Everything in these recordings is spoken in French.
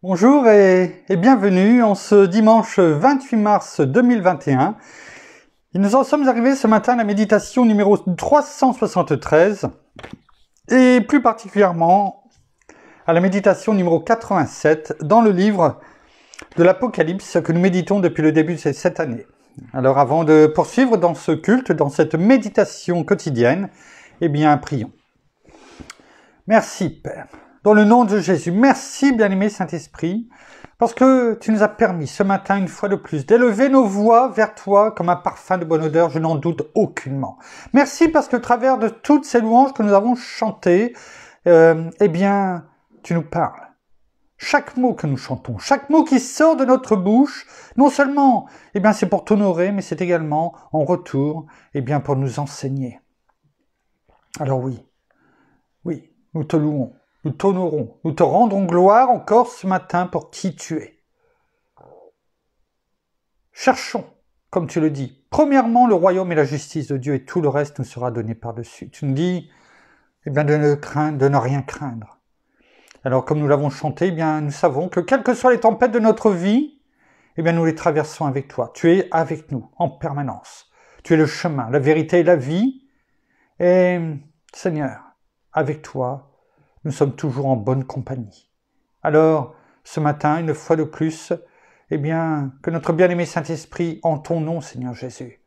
Bonjour et bienvenue en ce dimanche 28 mars 2021. Et nous en sommes arrivés ce matin à la méditation numéro 373 et plus particulièrement à la méditation numéro 87 dans le livre de l'Apocalypse que nous méditons depuis le début de cette année. Alors avant de poursuivre dans ce culte, dans cette méditation quotidienne, eh bien prions. Merci Père. Dans le nom de Jésus, merci bien-aimé Saint-Esprit, parce que tu nous as permis ce matin, une fois de plus, d'élever nos voix vers toi comme un parfum de bonne odeur, je n'en doute aucunement. Merci parce que, au travers de toutes ces louanges que nous avons chantées, eh bien, tu nous parles. Chaque mot que nous chantons, chaque mot qui sort de notre bouche, non seulement, eh bien, c'est pour t'honorer, mais c'est également, en retour, eh bien, pour nous enseigner. Alors oui, nous te louons. Nous t'honorons, nous te rendrons gloire encore ce matin pour qui tu es. Cherchons, comme tu le dis, premièrement le royaume et la justice de Dieu et tout le reste nous sera donné par-dessus. Tu nous dis, eh bien, de ne rien craindre. Alors, comme nous l'avons chanté, eh bien, nous savons que quelles que soient les tempêtes de notre vie, eh bien, nous les traversons avec toi. Tu es avec nous en permanence. Tu es le chemin, la vérité et la vie. Et, Seigneur, avec toi, nous sommes toujours en bonne compagnie. Alors, ce matin, une fois de plus, eh bien, que notre bien-aimé Saint-Esprit, en ton nom, Seigneur Jésus,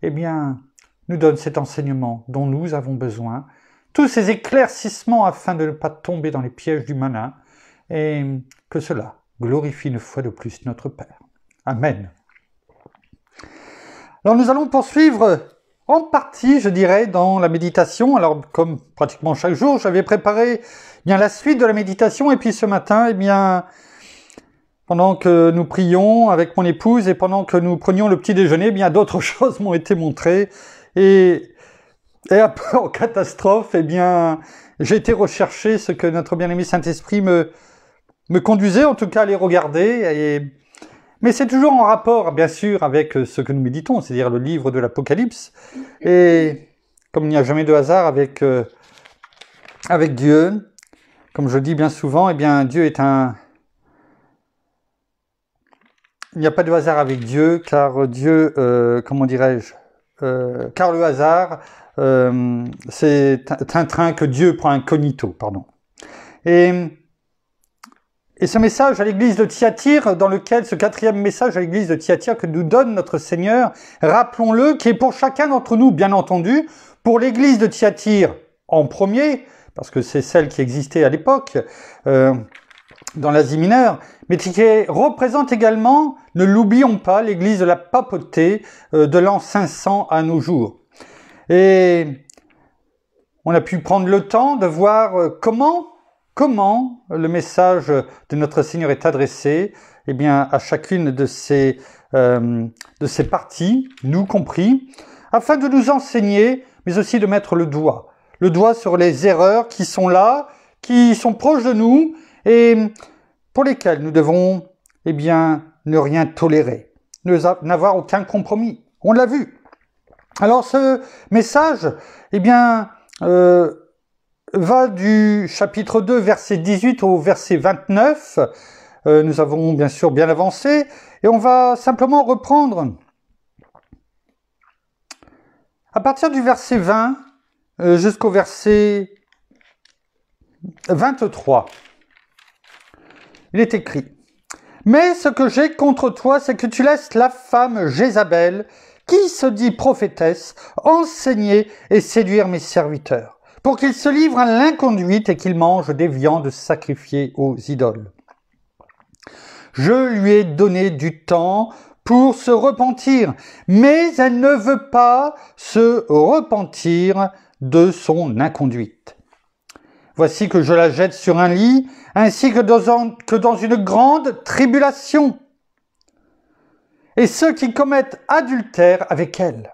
eh bien, nous donne cet enseignement dont nous avons besoin, tous ces éclaircissements afin de ne pas tomber dans les pièges du malin, et que cela glorifie une fois de plus notre Père. Amen. Alors, nous allons poursuivre en partie, je dirais, dans la méditation. Alors, comme pratiquement chaque jour, j'avais préparé bien la suite de la méditation. Et puis ce matin, eh bien, pendant que nous prions avec mon épouse et pendant que nous prenions le petit déjeuner, eh bien, d'autres choses m'ont été montrées. Et un peu en catastrophe, eh bien, j'ai été rechercher ce que notre bien-aimé Saint-Esprit me conduisait, en tout cas, à les regarder. Mais c'est toujours en rapport, bien sûr, avec ce que nous méditons, c'est-à-dire le livre de l'Apocalypse. Et comme il n'y a jamais de hasard avec Dieu, comme je dis bien souvent, eh bien, Dieu est un... Il n'y a pas de hasard avec Dieu, car Dieu, car le hasard, c'est un train que Dieu prend incognito, pardon. Et ce message à l'église de Thyatire, dans lequel, ce quatrième message à l'église de Thyatire que nous donne notre Seigneur, rappelons-le, qui est pour chacun d'entre nous, bien entendu, pour l'église de Thyatire en premier, parce que c'est celle qui existait à l'époque, dans l'Asie mineure, mais qui représente également, ne l'oublions pas, l'église de la papauté de l'an 500 à nos jours. Et on a pu prendre le temps de voir comment le message de notre Seigneur est adressé, eh bien, à chacune de ces parties, nous compris, afin de nous enseigner, mais aussi de mettre le doigt sur les erreurs qui sont là, qui sont proches de nous, et pour lesquelles nous devons, eh bien, ne rien tolérer, n'avoir aucun compromis. On l'a vu. Alors, ce message, eh bien, va du chapitre 2, verset 18 au verset 29. Nous avons bien sûr bien avancé et on va simplement reprendre à partir du verset 20 jusqu'au verset 23. Il est écrit: « Mais ce que j'ai contre toi, c'est que tu laisses la femme Jézabel, qui se dit prophétesse, enseigner et séduire mes serviteurs, pour qu'ils se livrent à l'inconduite et qu'ils mangent des viandes sacrifiées aux idoles. Je lui ai donné du temps pour se repentir, mais elle ne veut pas se repentir de son inconduite. Voici que je la jette sur un lit, ainsi que dans une grande tribulation. Et ceux qui commettent adultère avec elle,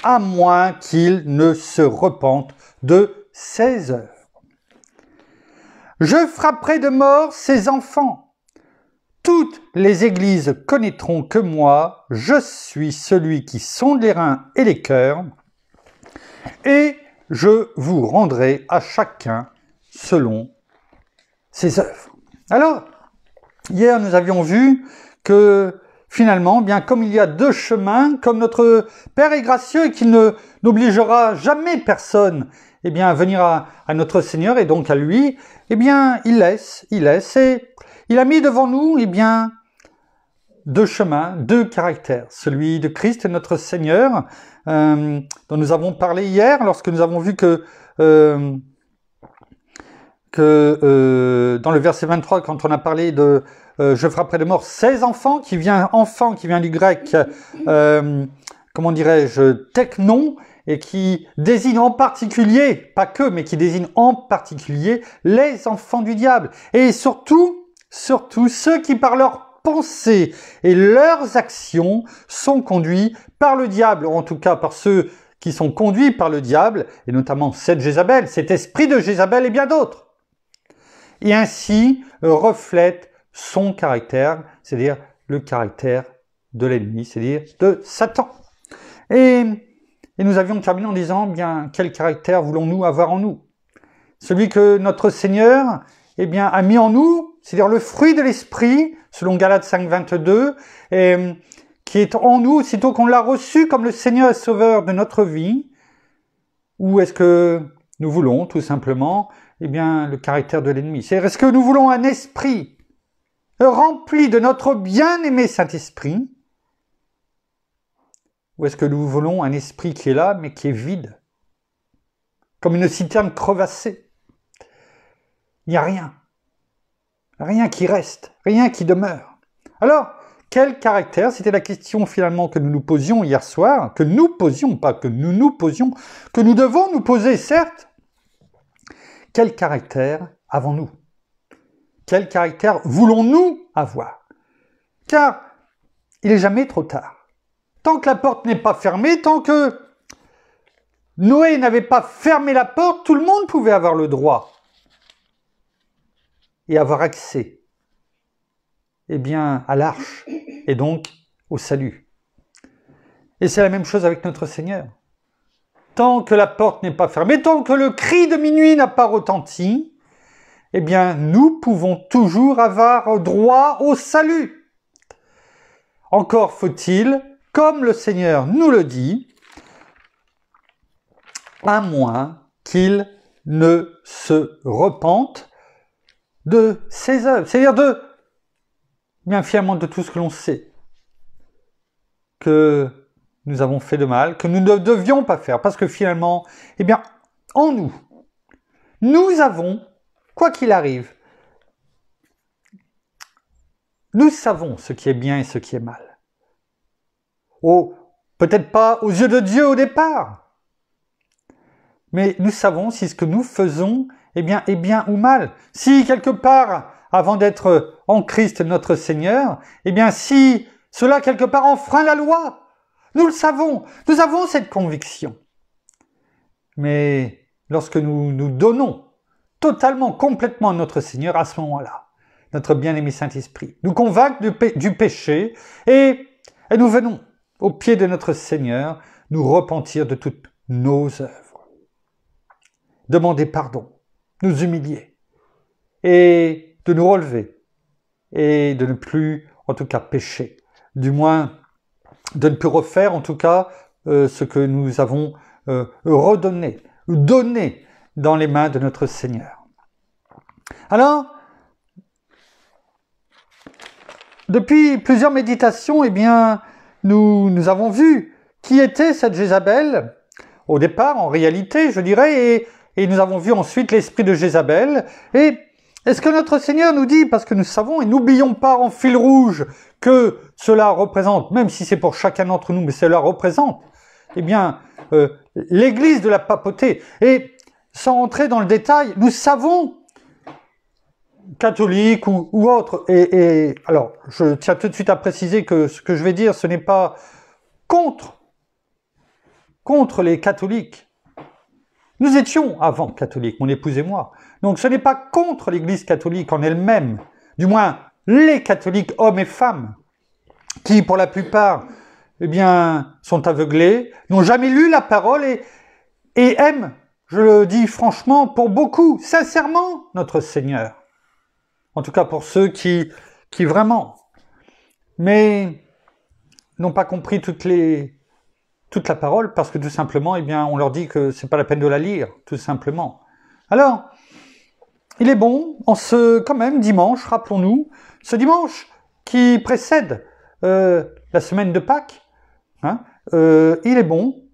à moins qu'ils ne se repentent de ses œuvres. Je frapperai de mort ses enfants. Toutes les églises connaîtront que moi, je suis celui qui sonde les reins et les cœurs, et je vous rendrai à chacun selon ses œuvres. » Alors, Hier, nous avions vu que finalement, bien comme il y a deux chemins, comme notre Père est gracieux et qu'il n'obligera jamais personne à venir à notre Seigneur et donc à lui, il laisse et il a mis devant nous deux chemins, deux caractères, celui de Christ et notre Seigneur, dont nous avons parlé hier lorsque nous avons vu que dans le verset 23, quand on a parlé de je frapperai de mort 16 enfants, qui vient du grec, comment dirais-je, teknon, et qui désigne en particulier, pas que, mais qui désigne en particulier les enfants du diable. Et surtout ceux qui par leurs pensées et leurs actions sont conduits par le diable, ou en tout cas par ceux qui sont conduits par le diable, et notamment cette Jézabel, cet esprit de Jézabel et bien d'autres. Et ainsi reflète son caractère, c'est-à-dire le caractère de l'ennemi, c'est-à-dire de Satan. Et nous avions terminé en disant, quel caractère voulons-nous avoir en nous? Celui que notre Seigneur, a mis en nous, c'est-à-dire le fruit de l'esprit, selon Galates 5, 22, qui est en nous, aussitôt qu'on l'a reçu comme le Seigneur et Sauveur de notre vie, ou est-ce que nous voulons, tout simplement, le caractère de l'ennemi? C'est-à-dire, est-ce que nous voulons un esprit rempli de notre bien-aimé Saint-Esprit, ou est-ce que nous voulons un esprit qui est là, mais qui est vide, comme une citerne crevassée? Il n'y a rien qui reste, rien qui demeure. Alors, quel caractère? C'était la question finalement que nous nous posions hier soir, que nous devons nous poser, certes. Quel caractère avons-nous? Quel caractère voulons-nous avoir? Car il n'est jamais trop tard. Tant que la porte n'est pas fermée, tant que Noé n'avait pas fermé la porte, tout le monde pouvait avoir le droit et avoir accès à l'arche et donc au salut. Et c'est la même chose avec notre Seigneur. Tant que la porte n'est pas fermée, tant que le cri de minuit n'a pas retenti, nous pouvons toujours avoir droit au salut. Encore faut-il, comme le Seigneur nous le dit, à moins qu'il ne se repente de ses œuvres, c'est-à-dire finalement de tout ce que l'on sait, que nous avons fait de mal, que nous ne devions pas faire, parce que finalement, en nous avons, quoi qu'il arrive, nous savons ce qui est bien et ce qui est mal. Peut-être pas aux yeux de Dieu au départ, mais nous savons si ce que nous faisons est bien ou mal. Si quelque part, avant d'être en Christ notre Seigneur, si cela quelque part enfreint la loi, nous le savons, nous avons cette conviction. Mais lorsque nous nous donnons totalement, complètement à notre Seigneur, à ce moment-là, notre bien-aimé Saint-Esprit nous convainc du péché et nous venons au pied de notre Seigneur nous repentir de toutes nos œuvres, demander pardon, nous humilier et de nous relever et de ne plus, en tout cas, pécher, du moins de ne plus refaire, en tout cas, ce que nous avons donné dans les mains de notre Seigneur. Alors, depuis plusieurs méditations, nous avons vu qui était cette Jézabel, au départ, en réalité, je dirais, et nous avons vu ensuite l'esprit de Jézabel. Et est-ce que notre Seigneur nous dit, parce que nous savons, et n'oublions pas en fil rouge que cela représente, même si c'est pour chacun d'entre nous, mais cela représente, l'Église de la papauté. Et sans entrer dans le détail, nous savons, catholiques ou autres, et alors je tiens tout de suite à préciser que ce que je vais dire, ce n'est pas contre les catholiques. Nous étions avant catholiques, mon épouse et moi. Donc ce n'est pas contre l'Église catholique en elle-même, du moins les catholiques hommes et femmes, qui pour la plupart sont aveuglés, n'ont jamais lu la parole et aiment, je le dis franchement, pour beaucoup, sincèrement, notre Seigneur. En tout cas pour ceux qui qui vraiment, mais n'ont pas compris toute la parole, parce que tout simplement, eh bien, on leur dit que c'est pas la peine de la lire, tout simplement. Alors, il est bon, quand même, dimanche, rappelons-nous, ce dimanche qui précède la semaine de Pâques, hein, il est bon,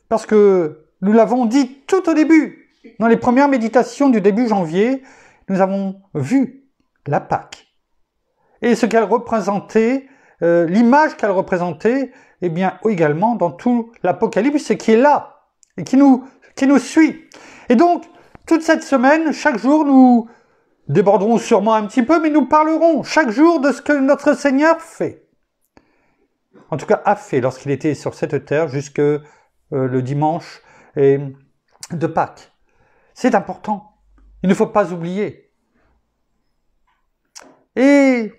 parce que nous l'avons dit tout au début, dans les premières méditations du début janvier, nous avons vu la Pâque. Et ce qu'elle représentait, l'image qu'elle représentait, eh bien, également dans tout l'Apocalypse, et qui est là, et qui nous suit. Et donc, toute cette semaine, chaque jour, nous déborderons sûrement un petit peu, mais nous parlerons chaque jour de ce que notre Seigneur fait. En tout cas, a fait lorsqu'il était sur cette terre jusque le dimanche de Pâques. C'est important. Il ne faut pas oublier. Et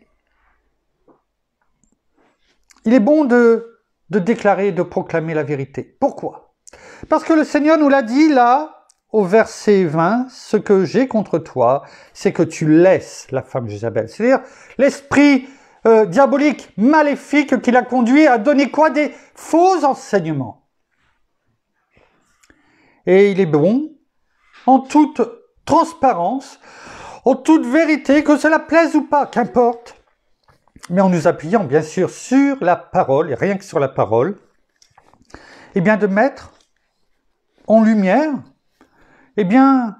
il est bon de déclarer, de proclamer la vérité. Pourquoi? Parce que le Seigneur nous l'a dit là, au verset 20, ce que j'ai contre toi, c'est que tu laisses la femme Jézabel. C'est-à-dire l'esprit diabolique, maléfique qui l'a conduit à donner quoi? Des faux enseignements. Et il est bon, en toute transparence, en toute vérité, que cela plaise ou pas, qu'importe, mais en nous appuyant bien sûr sur la parole, et rien que sur la parole, eh bien de mettre en lumière, eh bien,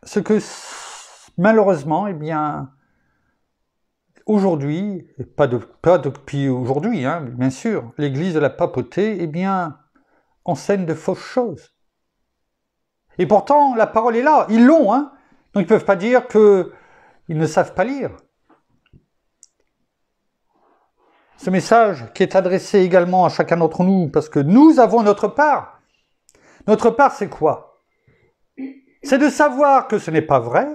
ce que malheureusement, eh bien, aujourd'hui, et pas depuis aujourd'hui, hein, bien sûr, l'Église de la papauté, eh bien, enseigne de fausses choses. Et pourtant, la parole est là, ils l'ont, hein, donc ils ne peuvent pas dire qu'ils ne savent pas lire. Ce message qui est adressé également à chacun d'entre nous, parce que nous avons notre part. Notre part, c'est quoi? C'est de savoir que ce n'est pas vrai,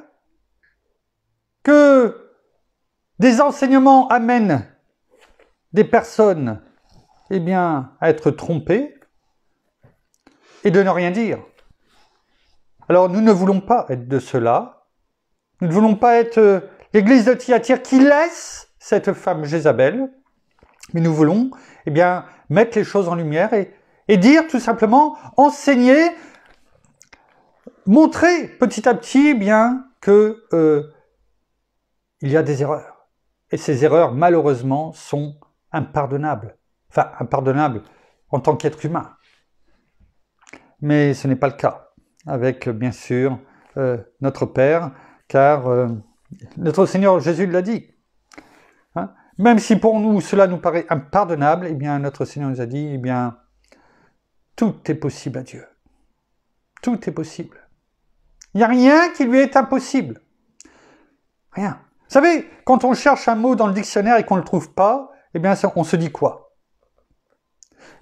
que des enseignements amènent des personnes, eh bien, à être trompées, et de ne rien dire. Alors, nous ne voulons pas être de cela. Nous ne voulons pas être l'église de Thyatire qui laisse cette femme Jézabel, mais nous voulons, eh bien, mettre les choses en lumière et dire tout simplement, enseigner, montrer petit à petit, eh bien, que il y a des erreurs. Et ces erreurs, malheureusement, sont impardonnables. Enfin, impardonnables en tant qu'être humain. Mais ce n'est pas le cas avec, bien sûr, notre Père, car notre Seigneur Jésus l'a dit. Hein? Même si pour nous, cela nous paraît impardonnable, eh bien, notre Seigneur nous a dit, eh bien, tout est possible à Dieu. Tout est possible. Il n'y a rien qui lui est impossible. Rien. Vous savez, quand on cherche un mot dans le dictionnaire et qu'on ne le trouve pas, eh bien, on se dit quoi?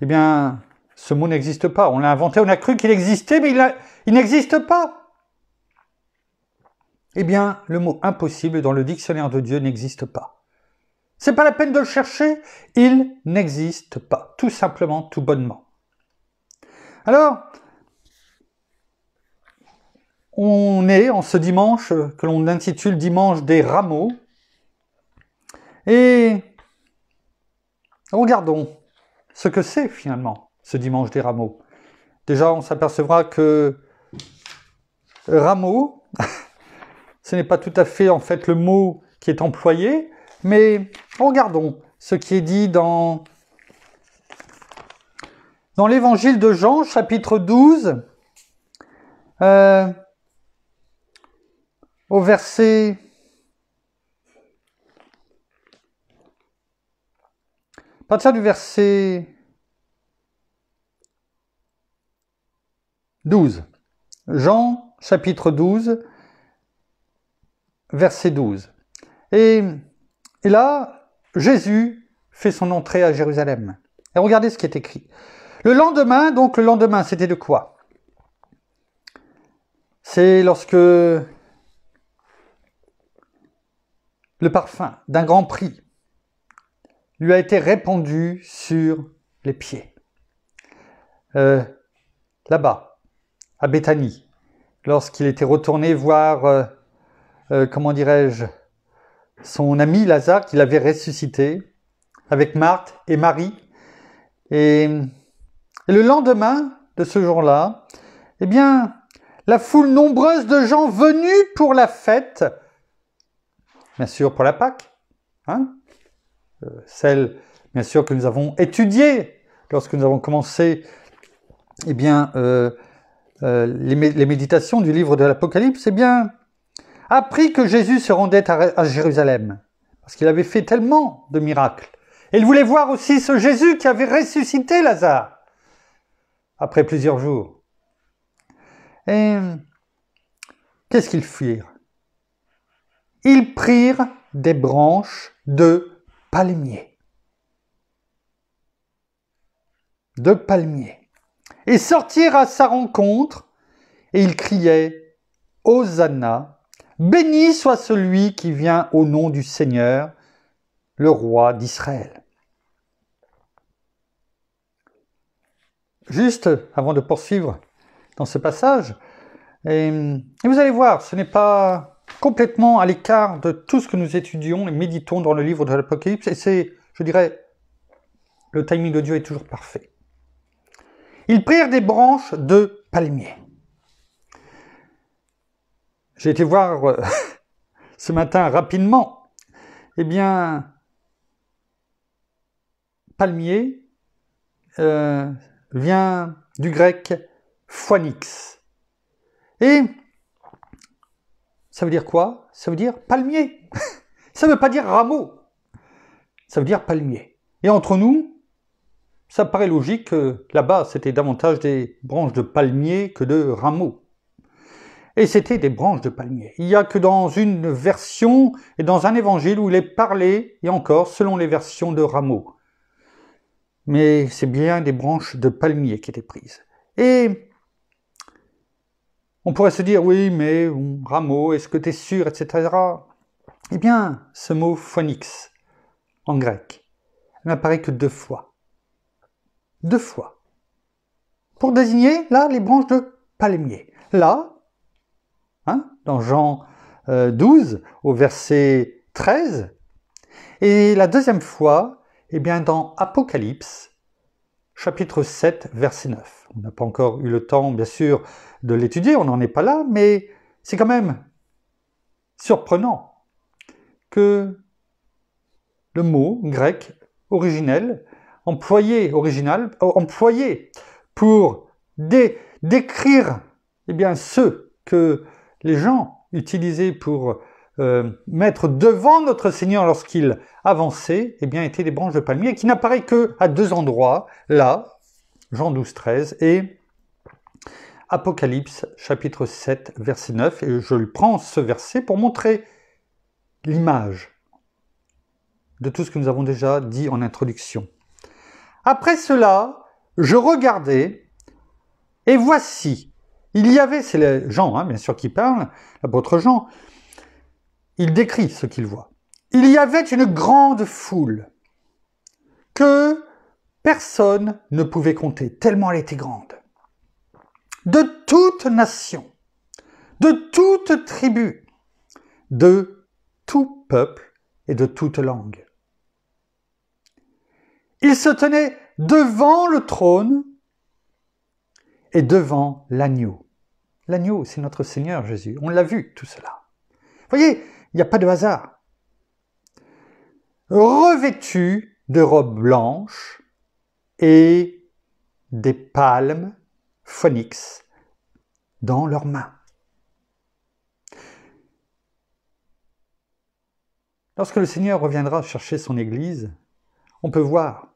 Eh bien, ce mot n'existe pas. On l'a inventé, on a cru qu'il existait, mais il n'existe pas. Eh bien, le mot impossible dans le dictionnaire de Dieu n'existe pas. C'est pas la peine de le chercher, il n'existe pas. Tout simplement, tout bonnement. Alors, on est en ce dimanche que l'on intitule Dimanche des Rameaux. Et regardons ce que c'est finalement, ce Dimanche des Rameaux. Déjà, on s'apercevra que rameau, ce n'est pas tout à fait en fait le mot qui est employé, mais regardons ce qui est dit dans l'évangile de Jean, chapitre 12, au verset à partir du verset 12. Jean, chapitre 12, verset 12. Et là, Jésus fait son entrée à Jérusalem. Et regardez ce qui est écrit. Le lendemain, c'était de quoi? C'est lorsque le parfum d'un grand prix lui a été répandu sur les pieds. Là-bas, à Béthanie, lorsqu'il était retourné voir, comment dirais-je, son ami Lazare qu'il avait ressuscité avec Marthe et Marie. Et le lendemain de ce jour-là, eh bien, la foule nombreuse de gens venus pour la fête, bien sûr pour la Pâque, hein, celle, bien sûr, que nous avons étudiée lorsque nous avons commencé, eh bien, les méditations du livre de l'Apocalypse, eh bien, appris que Jésus se rendait à Jérusalem, parce qu'il avait fait tellement de miracles. Et il voulait voir aussi ce Jésus qui avait ressuscité Lazare, après plusieurs jours. Et qu'est-ce qu'ils firent? Ils prirent des branches de palmier. De palmier. Et sortirent à sa rencontre, et ils criaient « Hosanna ! Béni soit celui qui vient au nom du Seigneur, le roi d'Israël. » Juste avant de poursuivre dans ce passage, et vous allez voir, ce n'est pas complètement à l'écart de tout ce que nous étudions et méditons dans le livre de l'Apocalypse, et c'est, je dirais, le timing de Dieu est toujours parfait. Ils prirent des branches de palmier. J'ai été voir ce matin rapidement, eh bien, palmier vient du grec phoenix. Et ça veut dire quoi? Ça veut dire palmier. Ça ne veut pas dire rameau. Ça veut dire palmier. Et entre nous, ça paraît logique que là-bas, c'était davantage des branches de palmier que de rameaux. Et c'était des branches de palmier. Il n'y a que dans une version et dans un évangile où il est parlé, et encore, selon les versions de rameaux. Mais c'est bien des branches de palmier qui étaient prises. Et on pourrait se dire, oui, mais rameau, est-ce que tu es sûr, etc. Eh bien, ce mot phoenix, en grec, n'apparaît que 2 fois. 2 fois. Pour désigner, là, les branches de palmier. Là, dans Jean 12, au verset 13. Et la deuxième fois, eh bien, dans Apocalypse, chapitre 7, verset 9. On n'a pas encore eu le temps, bien sûr, de l'étudier, on n'en est pas là, mais c'est quand même surprenant que le mot grec originel, employé pour décrire eh bien, ceux que les gens utilisaient pour mettre devant notre Seigneur lorsqu'il avançait, eh bien, étaient des branches de palmier qui n'apparaît que à 2 endroits, là, Jean 12, 13 et Apocalypse, chapitre 7, verset 9. Et je prends ce verset pour montrer l'image de tout ce que nous avons déjà dit en introduction. Après cela, je regardais, et voici, il y avait, c'est Jean, bien sûr, qui parle, l'apôtre Jean, il décrit ce qu'il voit. Il y avait une grande foule que personne ne pouvait compter, tellement elle était grande. De toute nation, de toute tribu, de tout peuple et de toute langue. Ils se tenaient devant le trône et devant l'agneau. L'agneau, c'est notre Seigneur Jésus. On l'a vu, tout cela. Vous voyez, il n'y a pas de hasard. Revêtus de robes blanches et des palmes phoenix dans leurs mains. Lorsque le Seigneur reviendra chercher son Église, on peut voir,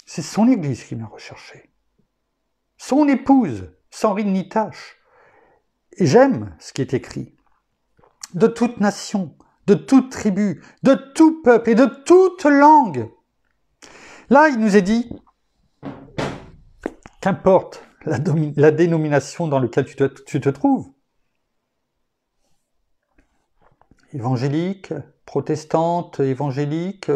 c'est son Église qui vient rechercher. Son épouse, sans ride ni tache. Et j'aime ce qui est écrit. De toute nation, de toute tribu, de tout peuple et de toute langue. Là, il nous est dit, qu'importe la dénomination dans laquelle tu te trouves, évangélique, protestante, évangélique,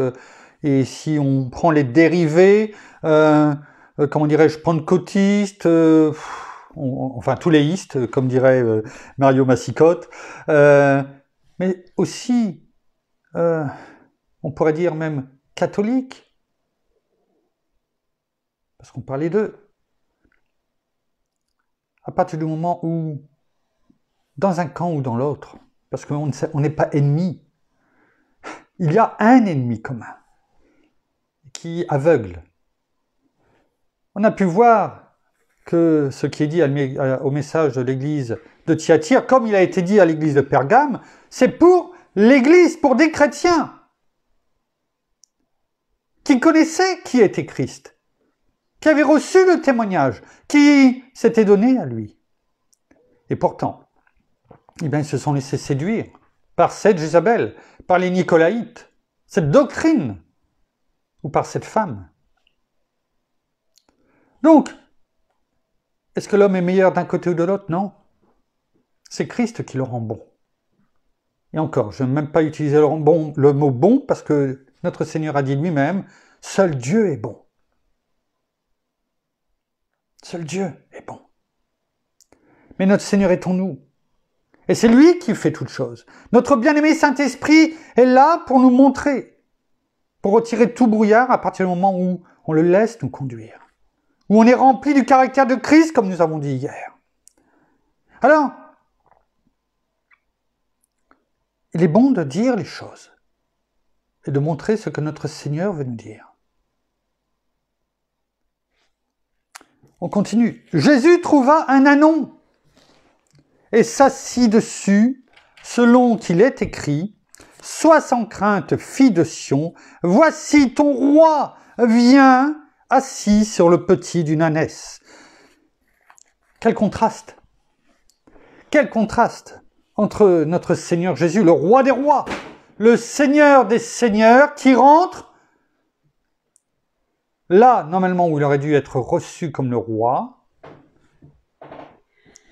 et si on prend les dérivés, comment dirais-je, pentecôtiste, enfin tous les istes, comme dirait Mario Massicotte, mais aussi on pourrait dire même catholiques, parce qu'on parlait d'eux. À partir du moment où, dans un camp ou dans l'autre, parce qu'on n'est pas ennemis, il y a un ennemi commun qui aveugle. On a pu voir que ce qui est dit au message de l'église de Thyatire, comme il a été dit à l'église de Pergame, c'est pour l'église, pour des chrétiens qui connaissaient qui était Christ, qui avaient reçu le témoignage, qui s'était donné à lui. Et pourtant, eh bien, ils se sont laissés séduire par cette Jézabel, par les Nicolaïtes, cette doctrine, ou par cette femme. Donc, est-ce que l'homme est meilleur d'un côté ou de l'autre? Non. C'est Christ qui le rend bon. Et encore, je n'aime même pas utiliser le mot bon, parce que notre Seigneur a dit lui-même, seul Dieu est bon. Seul Dieu est bon. Mais notre Seigneur est en nous. Et c'est lui qui fait toutes choses. Notre bien-aimé Saint-Esprit est là pour nous montrer, pour retirer tout brouillard à partir du moment où on le laisse nous conduire. Où on est rempli du caractère de Christ, comme nous avons dit hier. Alors, il est bon de dire les choses et de montrer ce que notre Seigneur veut nous dire. On continue. Jésus trouva un ânon et s'assit dessus, selon qu'il est écrit, « Sois sans crainte, fille de Sion, voici ton roi vient assis sur le petit d'une ânesse. » Quel contraste! Quel contraste entre notre Seigneur Jésus, le roi des rois, le Seigneur des seigneurs, qui rentre là, normalement, où il aurait dû être reçu comme le roi,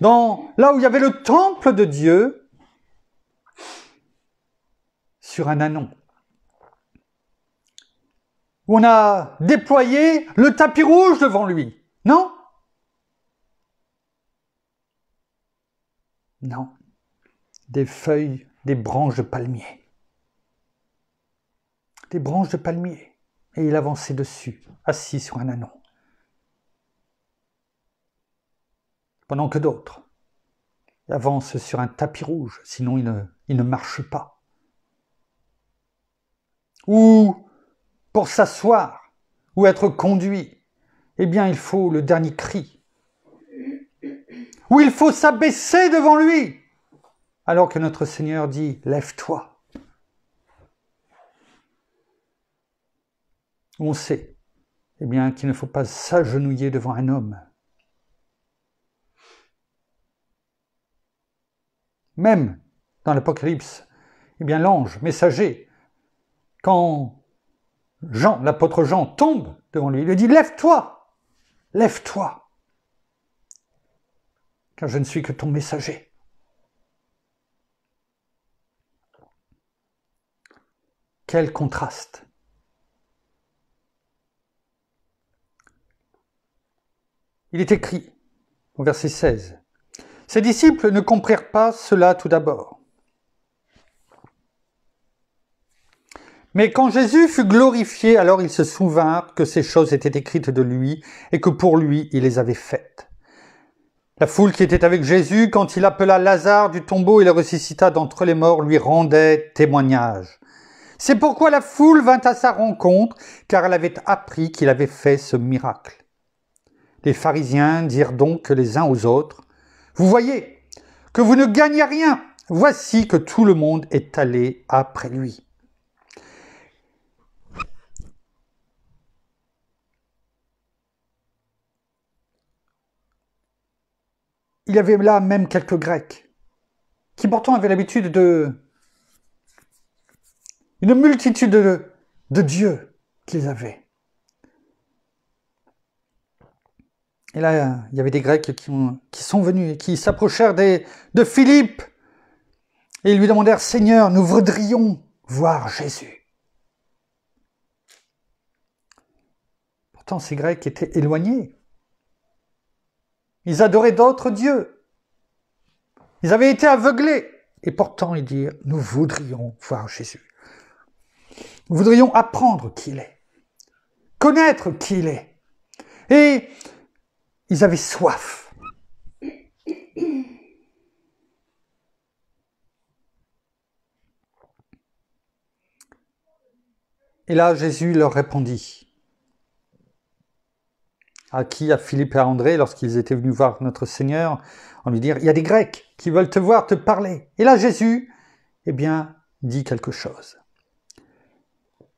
là où il y avait le temple de Dieu, sur un ânon, où on a déployé le tapis rouge devant lui. Non? Non. Des feuilles, des branches de palmier. Des branches de palmier. Et il avançait dessus, assis sur un ânon. Pendant que d'autres avancent sur un tapis rouge, sinon ils ne marchent pas. Ou pour s'asseoir, ou être conduit, eh bien il faut le dernier cri. Ou il faut s'abaisser devant lui, alors que notre Seigneur dit « Lève-toi ». On sait, eh bien, qu'il ne faut pas s'agenouiller devant un homme. Même dans l'Apocalypse, eh bien, l'ange messager, quand l'apôtre Jean tombe devant lui, il lui dit « Lève-toi, lève-toi, car je ne suis que ton messager. » Quel contraste! Il est écrit, au verset 16, « Ses disciples ne comprirent pas cela tout d'abord. Mais quand Jésus fut glorifié, alors ils se souvinrent que ces choses étaient écrites de lui et que pour lui, il les avait faites. La foule qui était avec Jésus, quand il appela Lazare du tombeau et le ressuscita d'entre les morts, lui rendait témoignage. C'est pourquoi la foule vint à sa rencontre, car elle avait appris qu'il avait fait ce miracle. Les pharisiens dirent donc les uns aux autres, « Vous voyez que vous ne gagnez rien, voici que tout le monde est allé après lui. » Il y avait là même quelques Grecs, qui pourtant avaient l'habitude une multitude de dieux qu'ils avaient. Et là, il y avait des Grecs qui sont venus et qui s'approchèrent de Philippe et ils lui demandèrent « Seigneur, nous voudrions voir Jésus. » Pourtant, ces Grecs étaient éloignés. Ils adoraient d'autres dieux. Ils avaient été aveuglés. Et pourtant, ils dirent « Nous voudrions voir Jésus. » Nous voudrions apprendre qui il est, connaître qui il est. Et ils avaient soif. Et là, Jésus leur répondit. À qui? À Philippe et à André, lorsqu'ils étaient venus voir notre Seigneur, en lui dire, il y a des Grecs qui veulent te voir, te parler. Et là, Jésus, dit quelque chose.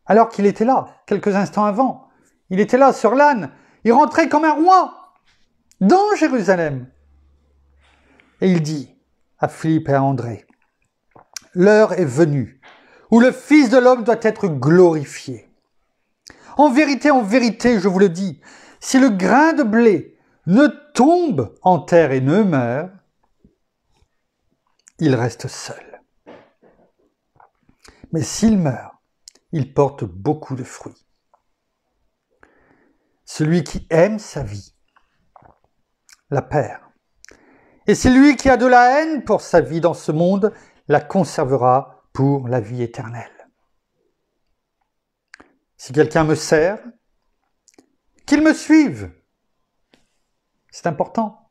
Alors qu'il était là, quelques instants avant, il était là sur l'âne, il rentrait comme un roi dans Jérusalem. Et il dit à Philippe et à André, l'heure est venue où le Fils de l'homme doit être glorifié. En vérité, je vous le dis, si le grain de blé ne tombe en terre et ne meurt, il reste seul. Mais s'il meurt, il porte beaucoup de fruits. Celui qui aime sa vie la perd. Et celui qui a de la haine pour sa vie dans ce monde la conservera pour la vie éternelle. Si quelqu'un me sert, qu'il me suive. C'est important.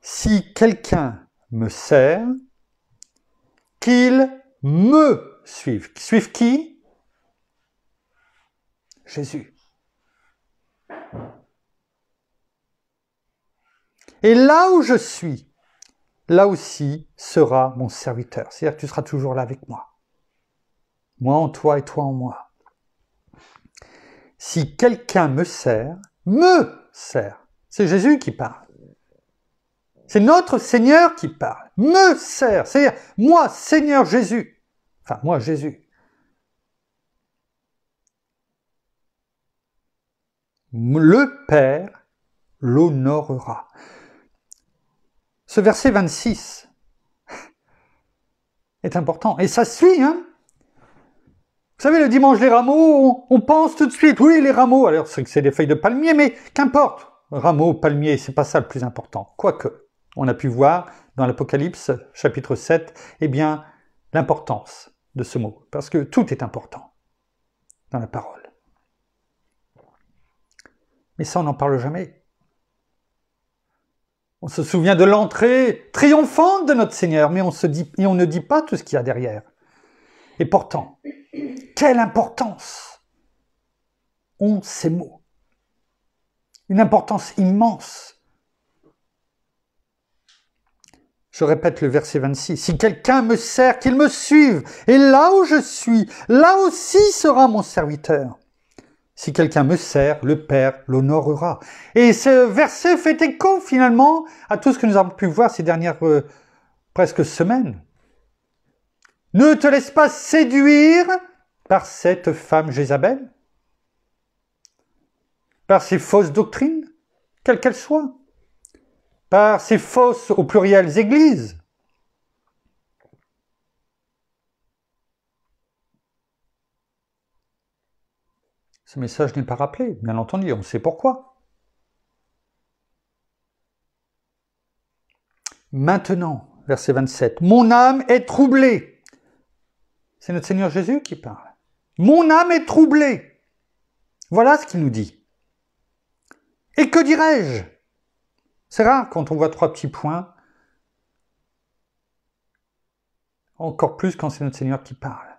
Si quelqu'un me sert, qu'il me suive. Suive qui? Jésus. Et là où je suis, là aussi sera mon serviteur. C'est-à-dire que tu seras toujours là avec moi. Moi en toi et toi en moi. Si quelqu'un me sert, c'est Jésus qui parle. C'est notre Seigneur qui parle. Me sert, c'est-à-dire moi, Seigneur Jésus. Enfin, moi, Jésus. Le Père l'honorera. Ce verset 26 est important. Et ça suit, hein. Vous savez, le dimanche des rameaux, on pense tout de suite, oui, les rameaux, alors c'est que c'est des feuilles de palmier, mais qu'importe. Rameaux, palmiers, c'est pas ça le plus important. Quoique, on a pu voir dans l'Apocalypse, chapitre 7, l'importance de ce mot. Parce que tout est important dans la parole. Mais ça, on n'en parle jamais. On se souvient de l'entrée triomphante de notre Seigneur, mais on ne dit pas tout ce qu'il y a derrière. Et pourtant, quelle importance ont ces mots. Une importance immense. Je répète le verset 26. Si quelqu'un me sert, qu'il me suive. Et là où je suis, là aussi sera mon serviteur. Si quelqu'un me sert, le Père l'honorera. Et ce verset fait écho finalement à tout ce que nous avons pu voir ces dernières presque semaines. Ne te laisse pas séduire par cette femme Jézabel, par ces fausses doctrines, quelles qu'elles soient, par ces fausses, au pluriel, églises. Ce message n'est pas rappelé, bien entendu, on sait pourquoi. Maintenant, verset 27, « Mon âme est troublée ». C'est notre Seigneur Jésus qui parle. « Mon âme est troublée ». Voilà ce qu'il nous dit. Et que dirais-je? C'est rare quand on voit 3 petits points. Encore plus quand c'est notre Seigneur qui parle.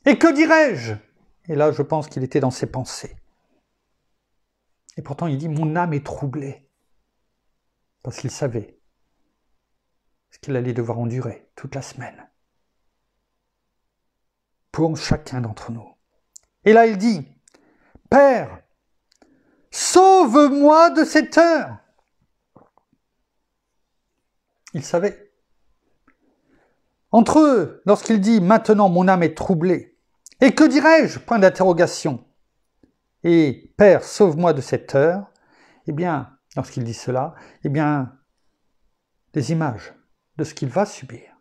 Et que dirais-je? Et là, je pense qu'il était dans ses pensées. Et pourtant, il dit, mon âme est troublée. Parce qu'il savait ce qu'il allait devoir endurer toute la semaine. Pour chacun d'entre nous. Et là, il dit, Père, sauve-moi de cette heure. Il savait. Entre eux, lorsqu'il dit, maintenant mon âme est troublée, et que dirais-je? Point d'interrogation. Et Père, sauve-moi de cette heure. Eh bien, lorsqu'il dit cela, eh bien, les images de ce qu'il va subir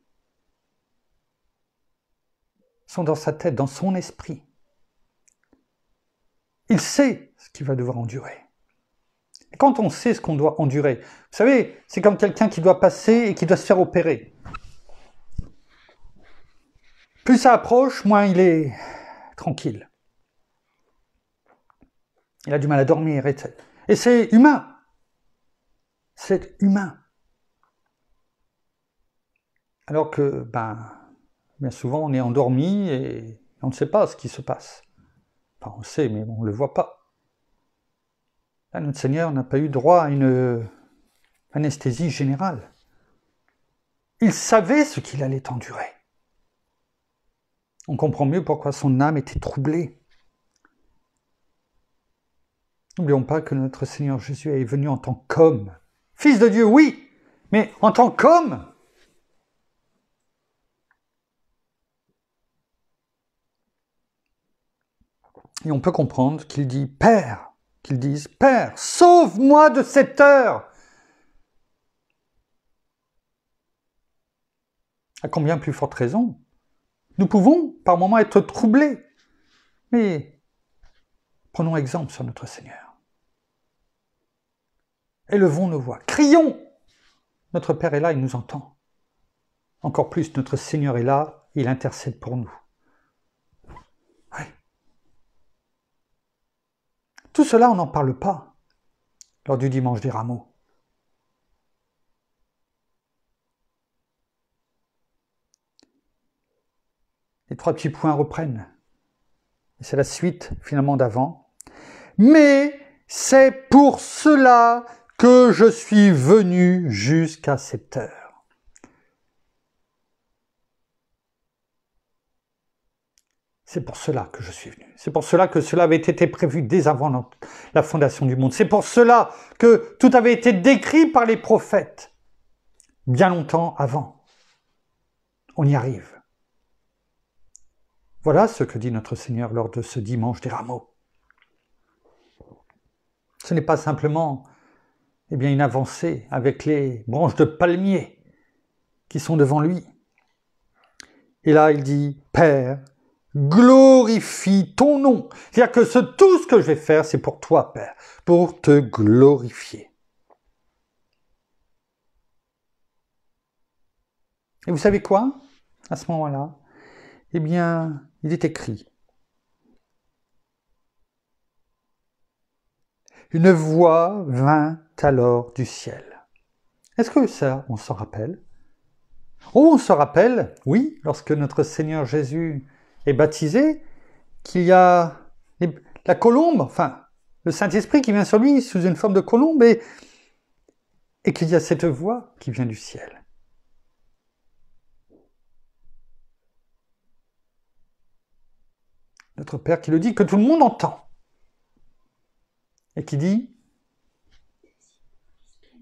sont dans sa tête, dans son esprit. Il sait ce qu'il va devoir endurer. Et quand on sait ce qu'on doit endurer, vous savez, c'est comme quelqu'un qui doit passer et qui doit se faire opérer. plus ça approche, moins il est tranquille. Il a du mal à dormir, etc. Et c'est humain. C'est humain. Alors que, bien souvent, on est endormi et on ne sait pas ce qui se passe. Enfin, on le sait, mais on ne le voit pas. Là, notre Seigneur n'a pas eu droit à une anesthésie générale. Il savait ce qu'il allait endurer. On comprend mieux pourquoi son âme était troublée. N'oublions pas que notre Seigneur Jésus est venu en tant qu'homme. Fils de Dieu, oui, mais en tant qu'homme. Et on peut comprendre qu'il dit « Père », qu'ils disent « Père, sauve-moi de cette heure ». À combien plus forte raison, nous pouvons par moments être troublés. Mais prenons exemple sur notre Seigneur. Élevons nos voix, crions. Notre Père est là, il nous entend. Encore plus, notre Seigneur est là, il intercède pour nous. Oui. Tout cela, on n'en parle pas lors du dimanche des Rameaux. Les 3 petits points reprennent. C'est la suite, finalement, d'avant. Mais c'est pour cela que je suis venu jusqu'à cette heure. C'est pour cela que je suis venu. C'est pour cela que cela avait été prévu dès avant la fondation du monde. C'est pour cela que tout avait été décrit par les prophètes bien longtemps avant. On y arrive. Voilà ce que dit notre Seigneur lors de ce dimanche des Rameaux. Ce n'est pas simplement une avancée avec les branches de palmier qui sont devant lui. Et là, il dit « Père, glorifie ton nom ». C'est-à-dire que tout ce que je vais faire, c'est pour toi, Père, pour te glorifier. Et vous savez quoi, à ce moment-là? Il est écrit. Une voix vint alors du ciel. Est-ce que ça, on s'en rappelle? Oh, on se rappelle, oui, lorsque notre Seigneur Jésus est baptisé, qu'il y a la colombe, le Saint-Esprit qui vient sur lui sous une forme de colombe et qu'il y a cette voix qui vient du ciel. Notre Père qui le dit, que tout le monde entend. Et qui dit,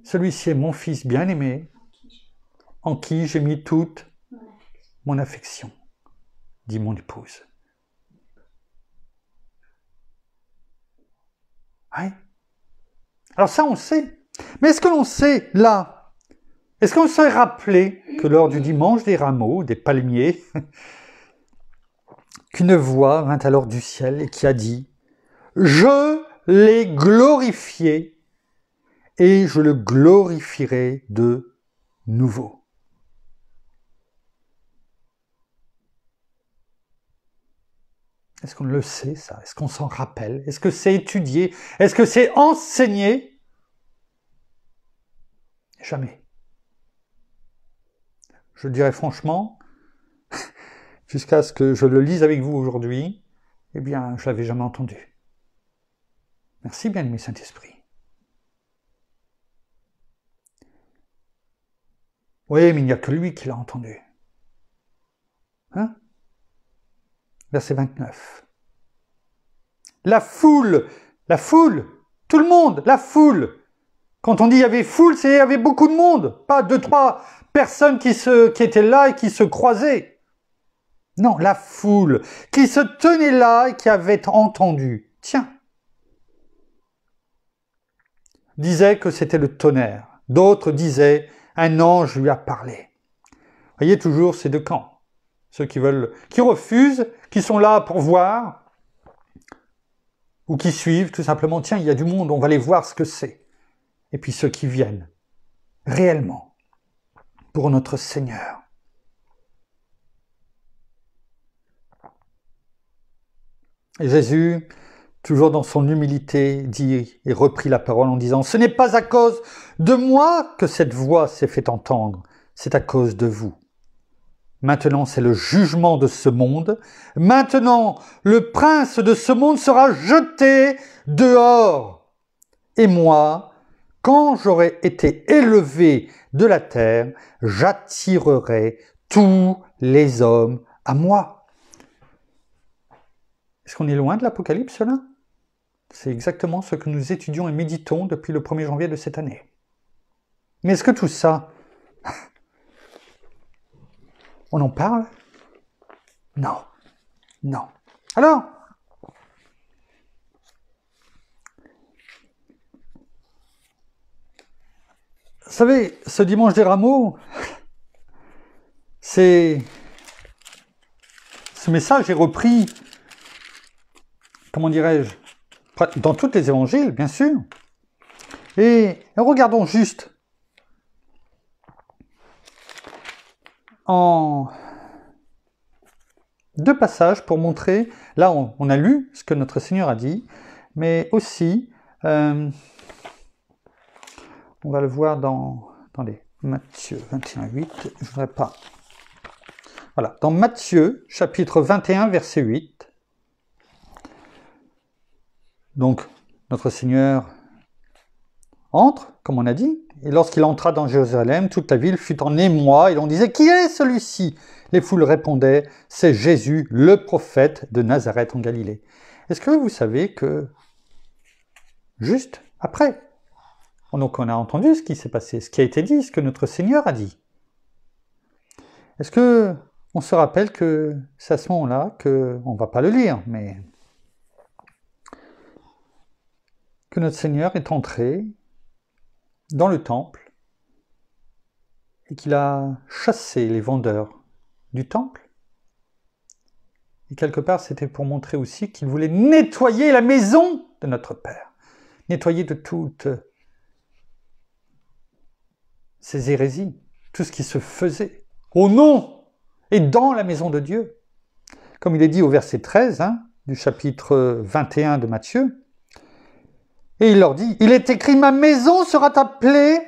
celui-ci est mon Fils bien-aimé, en qui j'ai mis toute mon affection, dit mon épouse. Oui. Alors ça, on sait. Mais est-ce que l'on sait, là, est-ce qu'on s'est rappelé que lors du dimanche des Rameaux, des palmiers, qu'une voix vint alors du ciel et qui a dit « Je l'ai glorifié et je le glorifierai de nouveau. » Est-ce qu'on le sait, ça? Est-ce qu'on s'en rappelle? Est-ce que c'est étudié? Est-ce que c'est enseigné? Jamais. Je le dirais franchement, jusqu'à ce que je le lise avec vous aujourd'hui, je ne l'avais jamais entendu. Merci, bien-aimé Saint-Esprit. Oui, mais il n'y a que lui qui l'a entendu. Hein? Verset 29. La foule, tout le monde, la foule. Quand on dit il y avait foule, c'est il y avait beaucoup de monde, pas 2-3 personnes qui étaient là et qui se croisaient. Non, la foule qui se tenait là et qui avait entendu. Tiens, disait que c'était le tonnerre. D'autres disaient un ange lui a parlé. Voyez toujours ces deux camps. Ceux qui refusent, qui sont là pour voir, ou qui suivent tout simplement, tiens, il y a du monde, on va aller voir ce que c'est. Et puis ceux qui viennent, réellement, pour notre Seigneur. Et Jésus, toujours dans son humilité, dit et reprit la parole en disant « Ce n'est pas à cause de moi que cette voix s'est fait entendre, c'est à cause de vous. Maintenant, c'est le jugement de ce monde. Maintenant, le prince de ce monde sera jeté dehors. Et moi, quand j'aurai été élevé de la terre, j'attirerai tous les hommes à moi. » Est-ce qu'on est loin de l'Apocalypse là? C'est exactement ce que nous étudions et méditons depuis le 1er janvier de cette année. Mais est-ce que tout ça, on en parle? Non. Non. Alors, vous savez, ce dimanche des Rameaux, ce message est repris, comment dirais-je, dans tous les évangiles, bien sûr. Et regardons juste en deux passages pour montrer, là on a lu ce que notre Seigneur a dit, mais aussi, on va le voir dans les Matthieu 21, 8, je ne voudrais pas. Voilà, dans Matthieu, chapitre 21, verset 8. Donc, notre Seigneur entre, comme on a dit, et lorsqu'il entra dans Jérusalem, toute la ville fut en émoi, et l'on disait « Qui est celui-ci » Les foules répondaient « C'est Jésus, le prophète de Nazareth en Galilée. » Est-ce que vous savez que, juste après, donc on a entendu ce qui s'est passé, ce qui a été dit, ce que notre Seigneur a dit. Est-ce que on se rappelle que c'est à ce moment-là que, on ne va pas le lire, mais que notre Seigneur est entré dans le temple et qu'il a chassé les vendeurs du temple. Et quelque part, c'était pour montrer aussi qu'il voulait nettoyer la maison de notre Père, nettoyer de toutes ces hérésies, tout ce qui se faisait au nom et dans la maison de Dieu. Comme il est dit au verset 13 du chapitre 21 de Matthieu, et il leur dit, « Il est écrit, ma maison sera appelée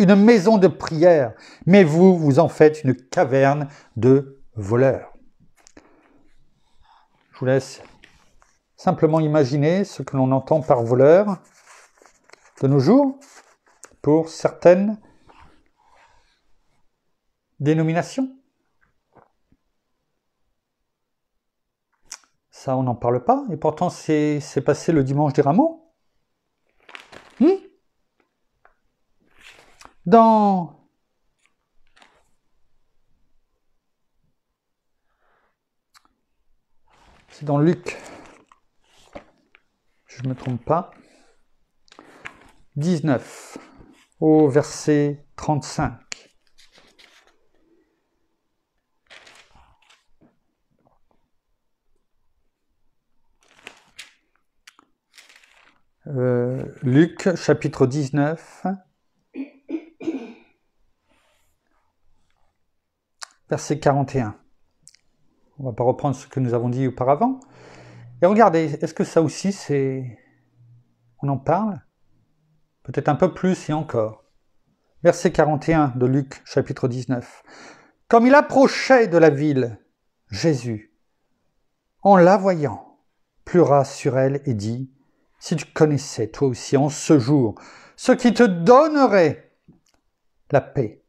une maison de prière, mais vous, vous en faites une caverne de voleurs. » Je vous laisse simplement imaginer ce que l'on entend par voleur de nos jours pour certaines dénominations. Ça, on n'en parle pas, et pourtant c'est passé le dimanche des Rameaux. C'est dans Luc, je ne me trompe pas, 19, au verset 35. Luc, chapitre 19, verset 41. On ne va pas reprendre ce que nous avons dit auparavant. Et regardez, est-ce que ça aussi, on en parle? Peut-être un peu plus et encore. Verset 41 de Luc, chapitre 19. Comme il approchait de la ville, Jésus, en la voyant, pleura sur elle et dit, « Si tu connaissais, toi aussi, en ce jour, ce qui te donnerait la paix,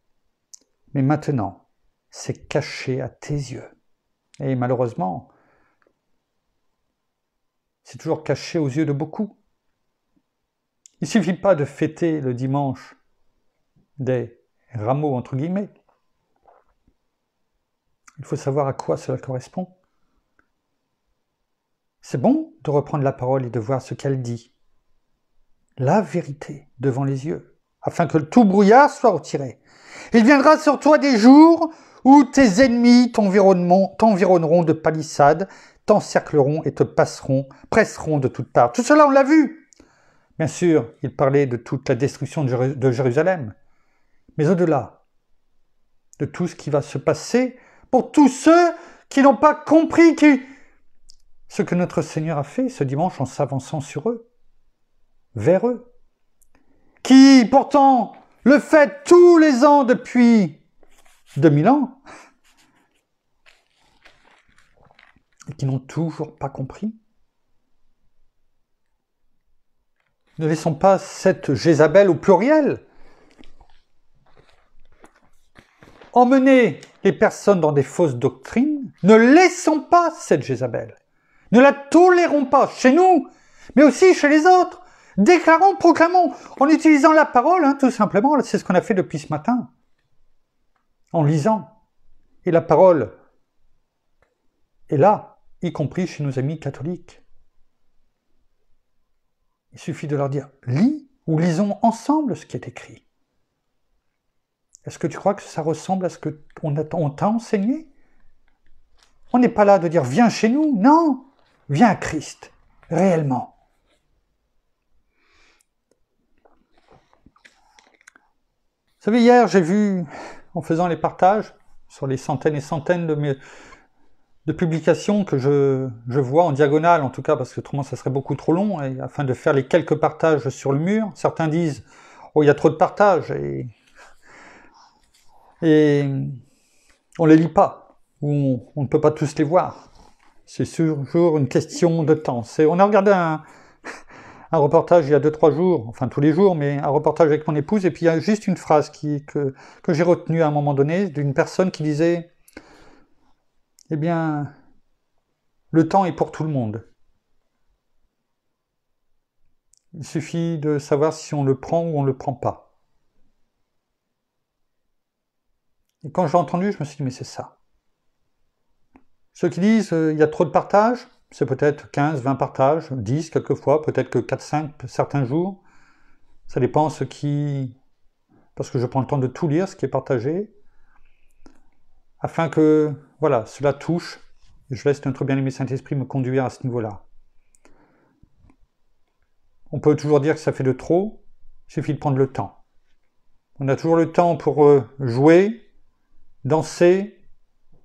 mais maintenant, c'est caché à tes yeux. » Et malheureusement, c'est toujours caché aux yeux de beaucoup. Il ne suffit pas de fêter le dimanche des rameaux, entre guillemets. Il faut savoir à quoi cela correspond. C'est bon de reprendre la parole et de voir ce qu'elle dit. La vérité devant les yeux, afin que tout brouillard soit retiré. Il viendra sur toi des jours où tes ennemis t'environneront de palissades, t'encercleront et te presseront de toutes parts. Tout cela, on l'a vu. Bien sûr, il parlait de toute la destruction de Jérusalem. Mais au-delà de tout ce qui va se passer, pour tous ceux qui n'ont pas compris, qui ce que notre Seigneur a fait ce dimanche en s'avançant sur eux, vers eux, qui pourtant le fêtent tous les ans depuis 2000 ans, et qui n'ont toujours pas compris. Ne laissons pas cette Jézabel au pluriel emmener les personnes dans des fausses doctrines. Ne laissons pas cette Jézabel. Ne la tolérons pas chez nous, mais aussi chez les autres. Déclarons, proclamons, en utilisant la parole, tout simplement. C'est ce qu'on a fait depuis ce matin, en lisant. Et la parole est là, y compris chez nos amis catholiques. Il suffit de leur dire, lis ou lisons ensemble ce qui est écrit. Est-ce que tu crois que ça ressemble à ce qu'on t'a enseigné? On n'est pas là de dire, viens chez nous. Non, viens à Christ, réellement. Vous savez, hier, j'ai vu, en faisant les partages, sur les centaines et centaines de publications que je vois en diagonale, en tout cas, parce que autrement ça serait beaucoup trop long, et afin de faire les quelques partages sur le mur, certains disent « Oh, il y a trop de partages », et on ne les lit pas, ou on ne peut pas tous les voir. C'est toujours une question de temps. On a regardé un reportage il y a 2-3 jours, enfin tous les jours, mais un reportage avec mon épouse, et puis il y a juste une phrase que j'ai retenue à un moment donné, d'une personne qui disait « Eh bien, le temps est pour tout le monde. Il suffit de savoir si on le prend ou on ne le prend pas. » Et quand j'ai entendu, je me suis dit « Mais c'est ça. » Ceux qui disent il y a trop de partages, c'est peut-être 15, 20 partages, 10 quelquefois, peut-être que 4, 5 certains jours. Ça dépend parce que je prends le temps de tout lire, ce qui est partagé, afin que, voilà, cela touche, et je laisse notre bien-aimé Saint-Esprit me conduire à ce niveau-là. On peut toujours dire que ça fait de trop, il suffit de prendre le temps. On a toujours le temps pour jouer, danser,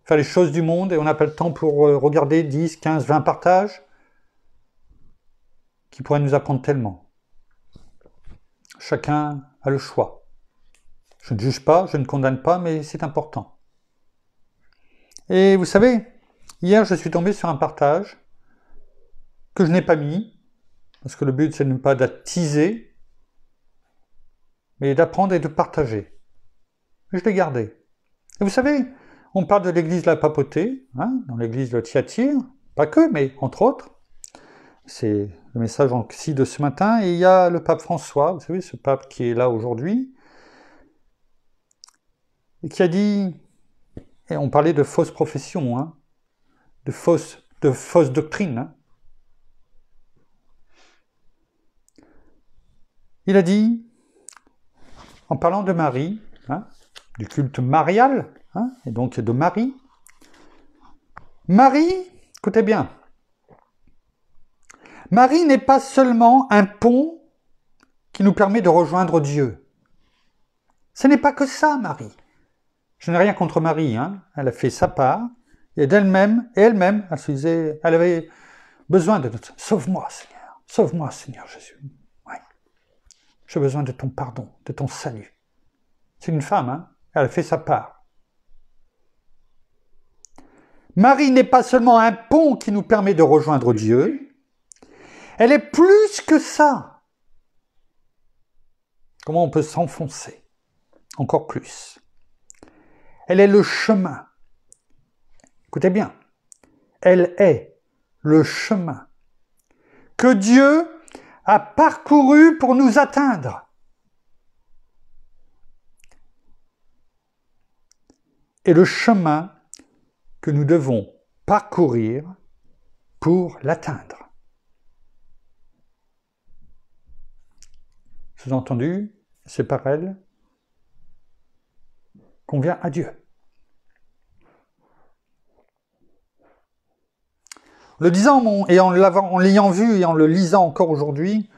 faire les choses du monde, et on n'a pas le temps pour regarder 10, 15, 20 partages qui pourraient nous apprendre tellement. Chacun a le choix. Je ne juge pas, je ne condamne pas, mais c'est important. Et vous savez, hier je suis tombé sur un partage que je n'ai pas mis, parce que le but c'est de ne pas d'attiser, mais d'apprendre et de partager. Je l'ai gardé. Et vous savez, on parle de l'église de la papauté, dans l'église de Thyatire, pas que, mais entre autres. C'est le message aussi de ce matin. Et il y a le pape François, vous savez, ce pape qui est là aujourd'hui, et qui a dit, et on parlait de fausses professions, de fausses doctrines. Il a dit, en parlant de Marie, du culte marial, et donc de Marie. Marie, écoutez bien, Marie n'est pas seulement un pont qui nous permet de rejoindre Dieu. Ce n'est pas que ça, Marie. Je n'ai rien contre Marie, elle a fait sa part, et elle-même, elle avait besoin de notre... Sauve-moi, Seigneur Jésus. Oui. J'ai besoin de ton pardon, de ton salut. C'est une femme, elle a fait sa part. Marie n'est pas seulement un pont qui nous permet de rejoindre Dieu, elle est plus que ça. Comment on peut s'enfoncer encore plus? Elle est le chemin. Écoutez bien, elle est le chemin que Dieu a parcouru pour nous atteindre. Et le chemin que nous devons parcourir pour l'atteindre. Sous-entendu, c'est par elle qu'on vient à Dieu. Le disant et en l'ayant vu et en le lisant encore aujourd'hui,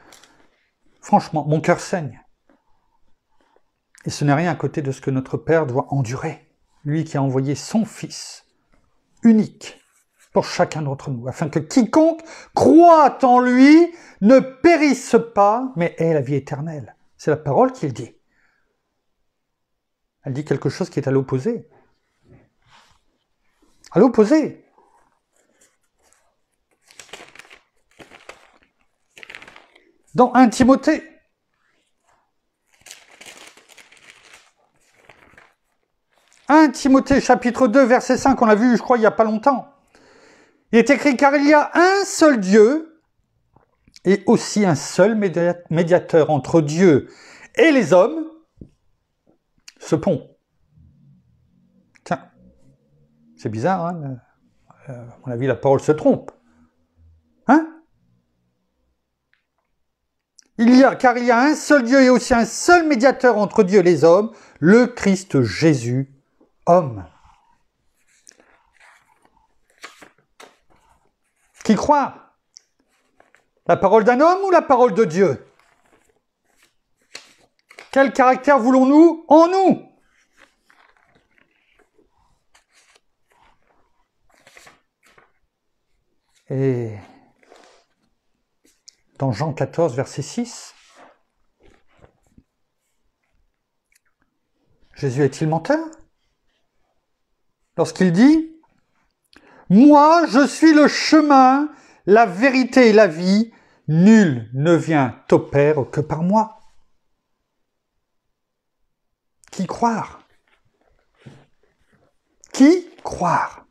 franchement, mon cœur saigne. Et ce n'est rien à côté de ce que notre Père doit endurer. Lui qui a envoyé son Fils unique pour chacun d'entre nous, afin que quiconque croit en lui ne périsse pas, mais ait la vie éternelle. C'est la parole qu'il dit. Elle dit quelque chose qui est à l'opposé. À l'opposé. Dans 1 Timothée. 1 Timothée chapitre 2 verset 5, on l'a vu je crois il n'y a pas longtemps. Il est écrit car il y a un seul Dieu et aussi un seul médiateur entre Dieu et les hommes, ce pont. Tiens, c'est bizarre, hein, à mon avis la parole se trompe. Hein? Car il y a un seul Dieu et aussi un seul médiateur entre Dieu et les hommes, le Christ Jésus, homme. Qui croit? La parole d'un homme ou la parole de Dieu? Quel caractère voulons-nous en nous? Et dans Jean 14, verset 6, Jésus est-il menteur? Lorsqu'il dit « Moi, je suis le chemin, la vérité et la vie, nul ne vient au Père que par moi. » Qui croire? Qui croire?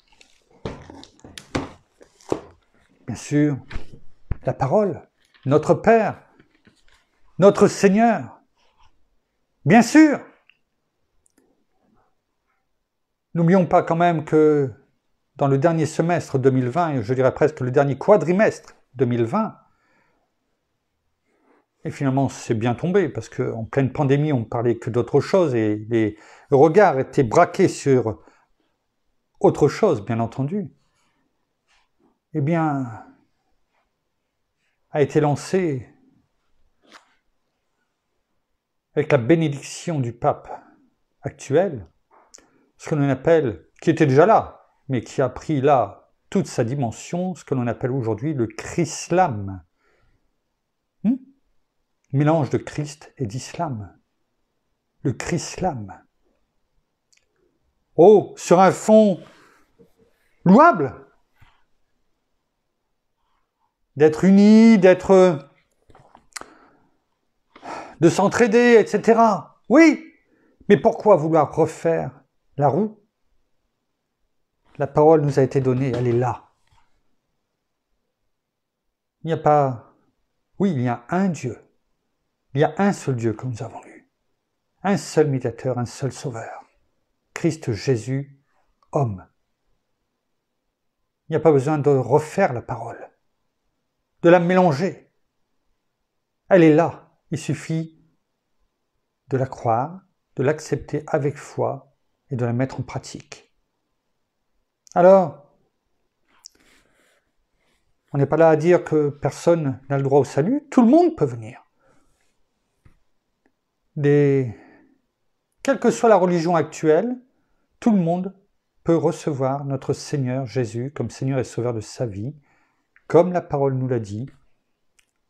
Bien sûr, la parole, notre Père, notre Seigneur. Bien sûr. N'oublions pas quand même que dans le dernier semestre 2020, et je dirais presque le dernier quadrimestre 2020, et finalement c'est bien tombé, parce qu'en pleine pandémie, on ne parlait que d'autre chose, et les regards étaient braqués sur autre chose, bien entendu. Eh bien, a été lancé avec la bénédiction du pape actuel, ce que l'on appelle, qui était déjà là, mais qui a pris là toute sa dimension, ce que l'on appelle aujourd'hui le chrislam. Mélange de Christ et d'islam. Le chrislam. Oh, sur un fond louable, d'être unis, de s'entraider, etc. Oui, mais pourquoi vouloir refaire la roue? La parole nous a été donnée, elle est là. Il n'y a pas... Oui, il y a un Dieu. Il y a un seul Dieu que nous avons lu. Un seul médiateur, un seul sauveur. Christ Jésus, homme. Il n'y a pas besoin de refaire la parole, de la mélanger. Elle est là. Il suffit de la croire, de l'accepter avec foi et de la mettre en pratique. Alors, on n'est pas là à dire que personne n'a le droit au salut. Tout le monde peut venir. Quelle que soit la religion actuelle, tout le monde peut recevoir notre Seigneur Jésus comme Seigneur et Sauveur de sa vie, comme la parole nous l'a dit,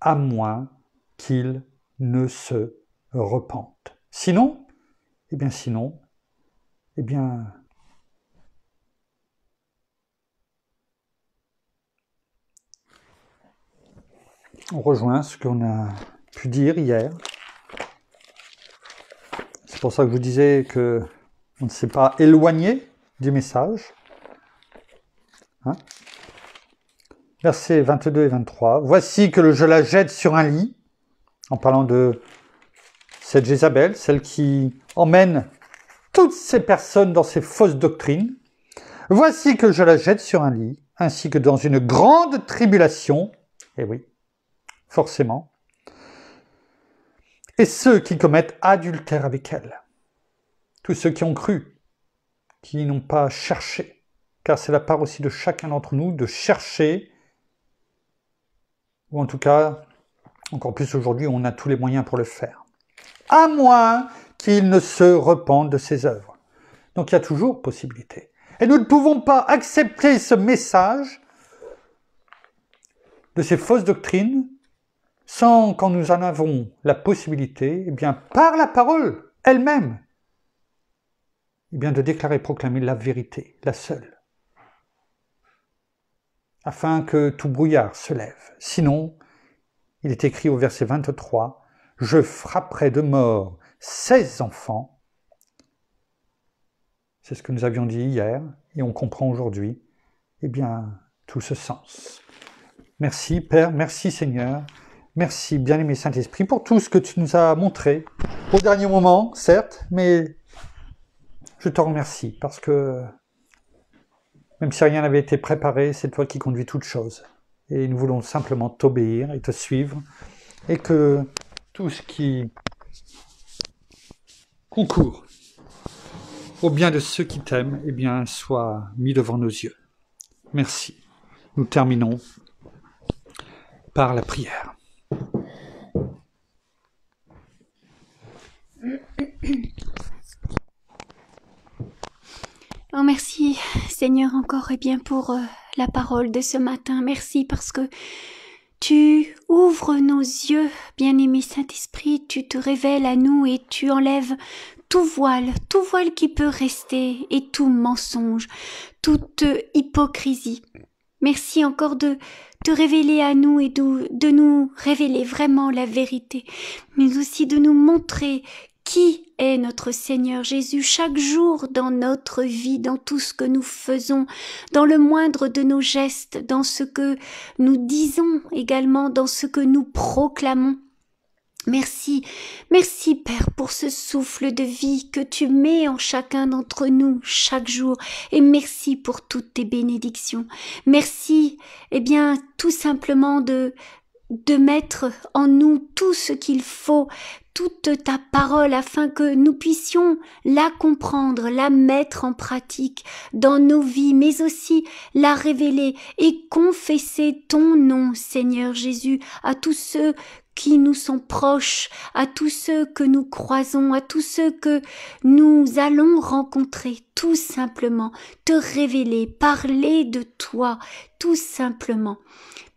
à moins qu'il ne se repente. Sinon, on rejoint ce qu'on a pu dire hier. C'est pour ça que je vous disais qu'on ne s'est pas éloigné du message. Hein? Versets 22 et 23. « Voici que je la jette sur un lit », en parlant de cette Jézabel, celle qui emmène toutes ces personnes dans ces fausses doctrines. « Voici que je la jette sur un lit, ainsi que dans une grande tribulation. » Eh oui, forcément. « Et ceux qui commettent adultère avec elle. » Tous ceux qui ont cru, qui n'ont pas cherché, car c'est la part aussi de chacun d'entre nous de chercher, ou en tout cas, encore plus aujourd'hui, on a tous les moyens pour le faire. À moins qu'il ne se repente de ses œuvres. Donc il y a toujours possibilité. Et nous ne pouvons pas accepter ce message de ces fausses doctrines sans, quand nous en avons la possibilité, eh bien, par la parole elle-même, eh bien, de déclarer et proclamer la vérité, la seule, afin que tout brouillard se lève. Sinon, il est écrit au verset 23, « Je frapperai de mort 16 enfants ». C'est ce que nous avions dit hier, et on comprend aujourd'hui, eh bien, tout ce sens. Merci Père, merci Seigneur, merci bien-aimé Saint-Esprit pour tout ce que tu nous as montré, au dernier moment, certes, mais je te remercie, parce que même si rien n'avait été préparé, c'est toi qui conduis toutes choses. Et nous voulons simplement t'obéir et te suivre, et que tout ce qui concourt au bien de ceux qui t'aiment, eh bien, soit mis devant nos yeux. Merci. Nous terminons par la prière. Oh, merci Seigneur encore et bien pour la parole de ce matin. Merci parce que tu ouvres nos yeux, bien-aimé Saint-Esprit, tu te révèles à nous et tu enlèves tout voile qui peut rester et tout mensonge, toute hypocrisie. Merci encore de te révéler à nous et de nous révéler vraiment la vérité, mais aussi de nous montrer qui est notre Seigneur Jésus chaque jour dans notre vie, dans tout ce que nous faisons, dans le moindre de nos gestes, dans ce que nous disons également, dans ce que nous proclamons. Merci, merci Père pour ce souffle de vie que tu mets en chacun d'entre nous chaque jour et merci pour toutes tes bénédictions. Merci, eh bien, tout simplement de mettre en nous tout ce qu'il faut, toute ta parole afin que nous puissions la comprendre, la mettre en pratique dans nos vies, mais aussi la révéler et confesser ton nom, Seigneur Jésus, à tous ceux qui nous sont proches, à tous ceux que nous croisons, à tous ceux que nous allons rencontrer, tout simplement, te révéler, parler de toi, tout simplement.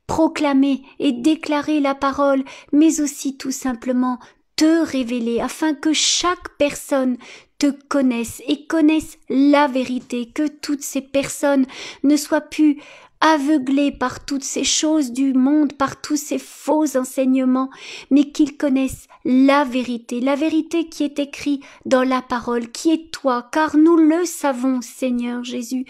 Proclamer et déclarer la parole, mais aussi tout simplement te révéler afin que chaque personne te connaisse et connaisse la vérité, que toutes ces personnes ne soient plus aveuglés par toutes ces choses du monde, par tous ces faux enseignements, mais qu'ils connaissent la vérité qui est écrite dans la parole, qui est toi, car nous le savons, Seigneur Jésus.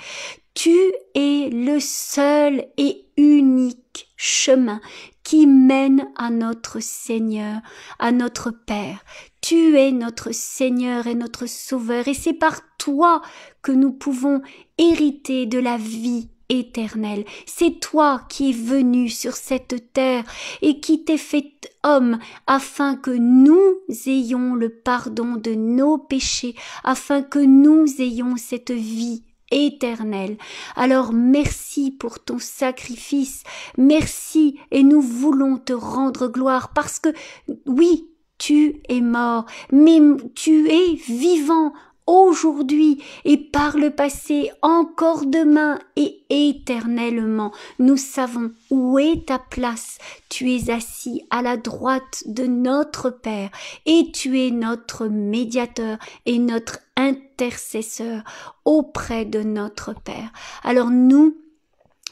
Tu es le seul et unique chemin qui mène à notre Seigneur, à notre Père. Tu es notre Seigneur et notre Sauveur, et c'est par toi que nous pouvons hériter de la vie éternelle. C'est toi qui es venu sur cette terre et qui t'es fait homme afin que nous ayons le pardon de nos péchés, afin que nous ayons cette vie éternelle. Alors merci pour ton sacrifice, merci, et nous voulons te rendre gloire parce que oui, tu es mort, mais tu es vivant aujourd'hui et par le passé, encore demain et éternellement. Nous savons où est ta place. Tu es assis à la droite de notre Père et tu es notre médiateur et notre intercesseur auprès de notre Père. Alors nous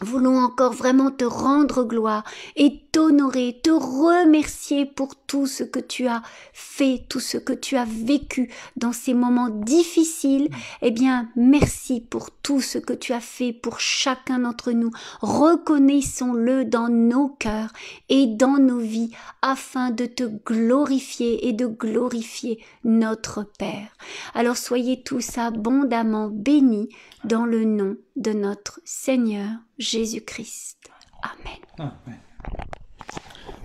voulons encore vraiment te rendre gloire et t'honorer, te remercier pour tout ce que tu as fait, tout ce que tu as vécu dans ces moments difficiles. Eh bien, merci pour tout ce que tu as fait pour chacun d'entre nous. Reconnaissons-le dans nos cœurs et dans nos vies afin de te glorifier et de glorifier notre Père. Alors soyez tous abondamment bénis dans le nom de notre Seigneur Jésus-Christ. Amen. Amen.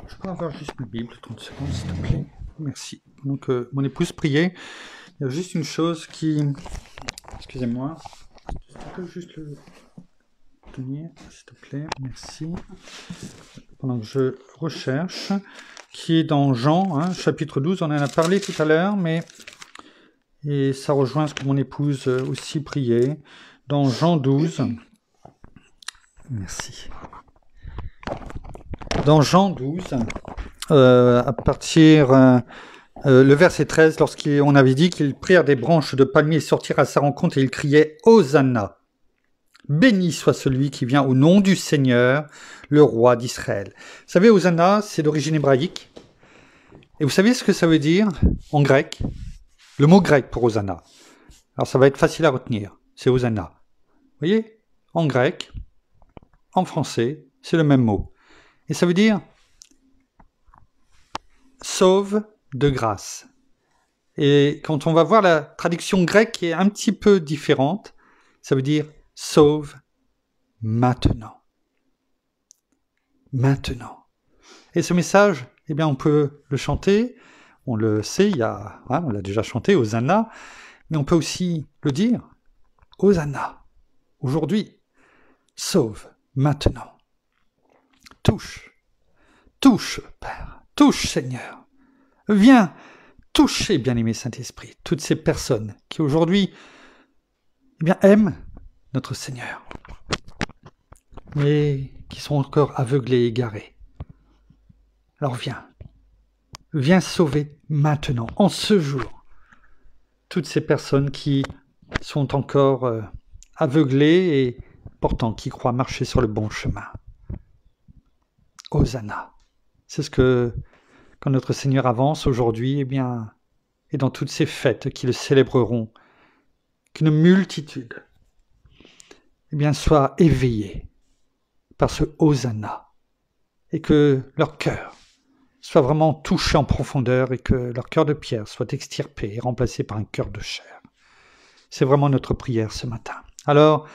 Je peux avoir juste ma Bible, 30 secondes, s'il te plaît. Merci. Donc, mon épouse priait. Il y a juste une chose qui... Excusez-moi. Je peux juste le tenir, s'il te plaît. Merci. Pendant que je recherche, qui est dans Jean, chapitre 12. On en a parlé tout à l'heure, mais... Et ça rejoint ce que mon épouse aussi priait. dans Jean 12. Merci. Dans Jean 12, à partir le verset 13, lorsqu'on avait dit qu'ils prirent des branches de palmier et sortirent à sa rencontre et ils criaient « Hosanna ! Béni soit celui qui vient au nom du Seigneur, le roi d'Israël. » Vous savez, Hosanna, c'est d'origine hébraïque. Et vous savez ce que ça veut dire en grec? Le mot grec pour Hosanna. Alors ça va être facile à retenir. C'est Hosanna. Vous voyez? En grec, en français, c'est le même mot. Et ça veut dire sauve de grâce. Et quand on va voir la traduction grecque qui est un petit peu différente, ça veut dire sauve maintenant. Maintenant. Et ce message, eh bien, on peut le chanter, on le sait, on l'a déjà chanté, Hosanna, mais on peut aussi le dire, Hosanna, aujourd'hui, sauve maintenant. Touche, touche, Père, touche, Seigneur. Viens toucher, bien-aimé Saint-Esprit, toutes ces personnes qui aujourd'hui eh bien, aiment notre Seigneur, mais qui sont encore aveuglés et égarés. Alors viens sauver maintenant, en ce jour, toutes ces personnes qui sont encore aveuglées et pourtant qui croient marcher sur le bon chemin. Hosanna. C'est ce que, quand notre Seigneur avance aujourd'hui, eh bien, et dans toutes ces fêtes qui le célébreront, qu'une multitude, eh bien, soit éveillée par ce Hosanna, et que leur cœur soit vraiment touché en profondeur, et que leur cœur de pierre soit extirpé et remplacé par un cœur de chair. C'est vraiment notre prière ce matin. Alors,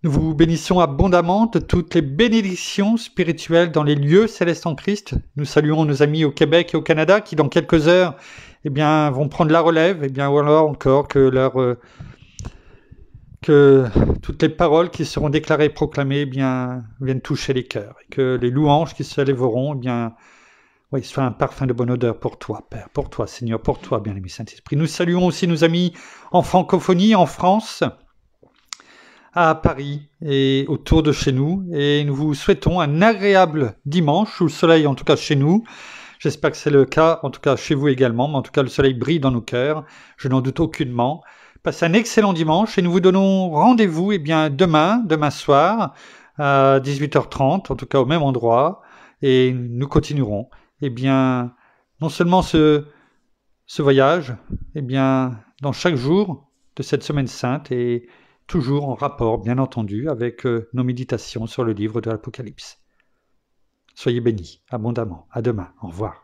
nous vous bénissons abondamment de toutes les bénédictions spirituelles dans les lieux célestes en Christ. Nous saluons nos amis au Québec et au Canada qui, dans quelques heures, eh bien, vont prendre la relève. Eh bien, ou alors encore que toutes les paroles qui seront déclarées et proclamées, eh bien, viennent toucher les cœurs. Et que les louanges qui se élèveront, eh bien, oui, soient un parfum de bonne odeur pour toi, Père, pour toi, Seigneur, pour toi, bien-aimé Saint-Esprit. Nous saluons aussi nos amis en francophonie, en France, à Paris et autour de chez nous, et nous vous souhaitons un agréable dimanche sous le soleil, en tout cas chez nous. J'espère que c'est le cas, en tout cas chez vous également, mais en tout cas le soleil brille dans nos cœurs, je n'en doute aucunement. Passez un excellent dimanche et nous vous donnons rendez-vous eh bien demain soir à 18h30, en tout cas au même endroit, et nous continuerons eh bien non seulement ce voyage, eh bien dans chaque jour de cette semaine sainte et toujours en rapport, bien entendu, avec nos méditations sur le livre de l'Apocalypse. Soyez bénis abondamment. À demain. Au revoir.